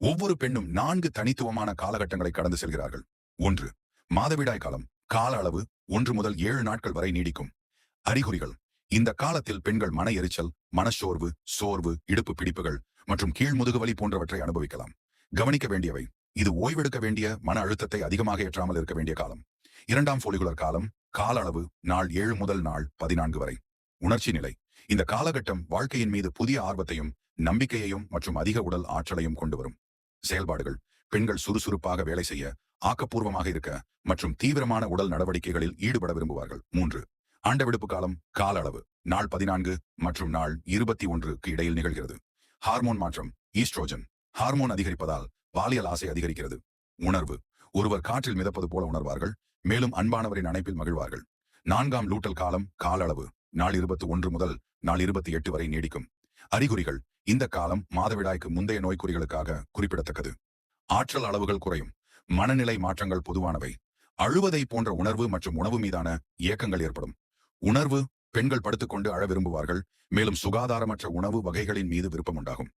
ஒவ்வொரு பெண்ணும் 4 தனித்துவமான காலகட்டங்களை கடந்து செல்கிறார்கள். 1. மாதவிடாய் காலம். கால அளவு 1 முதல் 7 நாட்கள் வரை நீடிக்கும். அறிகுறிகள். இந்த காலத்தில் பெண்கள் மன எரிச்சல், மனச்சோர்வு, சோர்வு, இடுப்பு பிடிப்புகள் மற்றும் கீழ்முதுகு வலி போன்றவற்றை அனுபவிக்கலாம். கவனிக்க வேண்டியவை. இது ஓய்வெடுக்க வேண்டிய, மன அழுத்தத்தை அதிகமாக ஏற்றாமல் இருக்க வேண்டிய காலம். 2ஆம் ஃபோலிகுலர் காலம். கால அளவு நாள் 7 முதல் நாள் 14 வரை. உணர்ச்சி நிலை. இந்த காலகட்டம் வாழ்க்கையின் மீது புதிய ஆர்வத்தையும், நம்பிக்கையையும் மற்றும் அதிக உடல் ஆற்றலையும் கொண்டு வரும். செயல்பாடுகள். பெண்கள் சுறுசுறுப்பாக வேலை செய்ய, ஆக்கப்பூர்வமாக இருக்க மற்றும் தீவிரமான உடல் நடவடிக்கைகளில் ஈடுபட விரும்புவார்கள். 3. ஆண்டவிடுப்பு காலம். கால அளவு நாள் 14 மற்றும் நாள் 21க்கு இடையில் நிகழ்கிறது. ஹார்மோன் மாற்றம். ஈஸ்ட்ரோஜன் ஹார்மோன் அதிகரிப்பதால் பாலியல் ஆசை அதிகரிக்கிறது. உணர்வு. ஒருவர் காற்றில் மிதப்பது போல உணர்வார்கள், மேலும் அன்பானவரின் அணைப்பில் மகிழ்வார்கள். 4ஆம் லூட்டல் காலம். கால அளவு நாள் 21 முதல் நாள் 28 வரை நீடிக்கும். அறிகுறிகள். இந்த காலம் மாதவிடாய்க்கு முந்தைய நோய்க்குறிகளுக்காக குறிப்பிடத்தக்கது. ஆற்றல் அளவுகள் குறையும். மனநிலை மாற்றங்கள் பொதுவானவை. அழுவதை போன்ற உணர்வு மற்றும் உணவு மீதான ஏக்கங்கள் ஏற்படும். உணர்வு. பெண்கள் படுத்துக்கொண்டு அழ விரும்புவார்கள், மேலும் சுகாதாரமற்ற உணவு வகைகளின் மீது விருப்பம் உண்டாகும்.